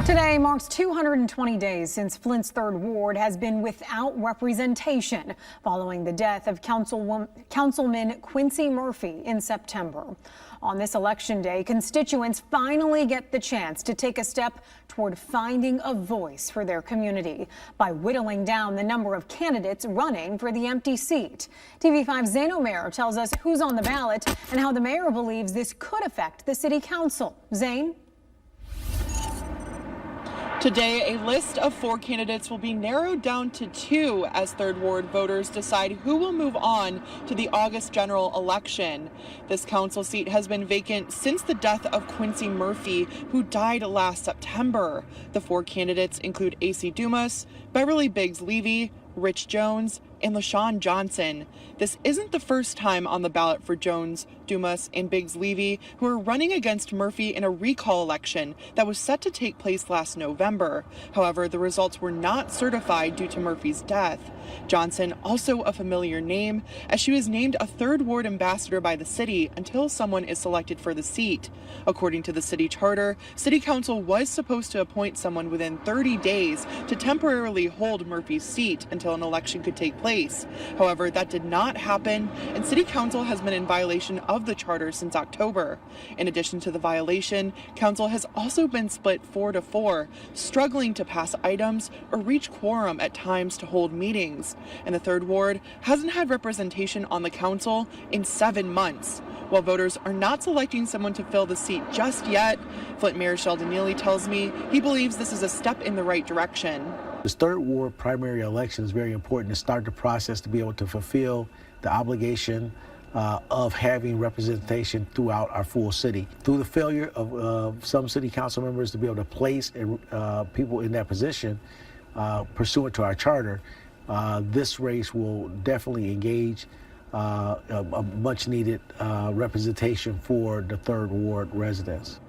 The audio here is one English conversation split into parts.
Today marks 220 days since Flint's 3rd Ward has been without representation following the death of Councilman Quincy Murphy in September. On this election day, constituents finally get the chance to take a step toward finding a voice for their community by whittling down the number of candidates running for the empty seat. TV5's Zane Omer tells us who's on the ballot and how the mayor believes this could affect the city council. Zane? Today, a list of 4 candidates will be narrowed down to 2 as 3rd Ward voters decide who will move on to the August general election. This council seat has been vacant since the death of Quincy Murphy, who died last September. The 4 candidates include A.C. Dumas, Beverly Biggs Levy, Rich Jones, and LaShawn Johnson. This isn't the first time on the ballot for Jones, Dumas, and Biggs Levy, who are running against Murphy in a recall election that was set to take place last November. However, the results were not certified due to Murphy's death. Johnson, also a familiar name, as she was named a 3rd Ward ambassador by the city until someone is selected for the seat. According to the city charter, City Council was supposed to appoint someone within 30 days to temporarily hold Murphy's seat until an election could take place. However, that did not happen, and City Council has been in violation of the charter since October. In addition to the violation, Council has also been split 4-4, struggling to pass items or reach quorum at times to hold meetings. And the 3rd Ward hasn't had representation on the council in 7 months. While voters are not selecting someone to fill the seat just yet, Flint Mayor Sheldon Neely tells me he believes this is a step in the right direction. This 3rd Ward primary election is very important to start the process to be able to fulfill the obligation of having representation throughout our full city. Through the failure of some city council members to be able to place people in that position pursuant to our charter, this race will definitely engage a much needed representation for the 3rd Ward residents.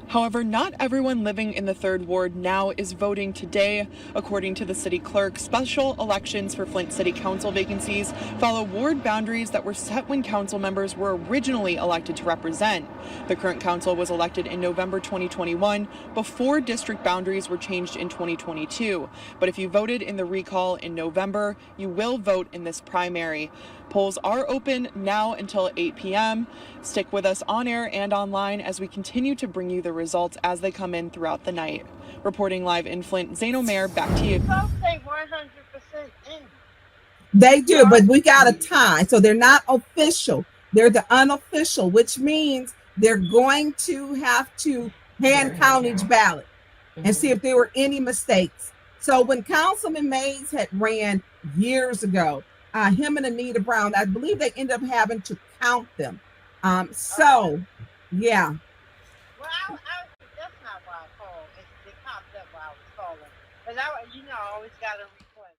However, not everyone living in the 3rd Ward now is voting today. According to the city clerk, special elections for Flint City Council vacancies follow ward boundaries that were set when council members were originally elected to represent. The current council was elected in November 2021 before district boundaries were changed in 2022. But if you voted in the recall in November, you will vote in this primary. Polls are open now until 8 p.m. Stick with us on air and online as we continue to bring you the results as they come in throughout the night. Reporting live in Flint, Zane Omer, back to you. They do, but we got a tie, so they're not official. They're the unofficial, which means they're going to have to hand count each ballot and see if there were any mistakes. So when Councilman Mays had ran years ago, him and Anita Brown, I believe they ended up having to count them. So, yeah. Well, that's not why I called. It popped up while I was calling. Because I always got to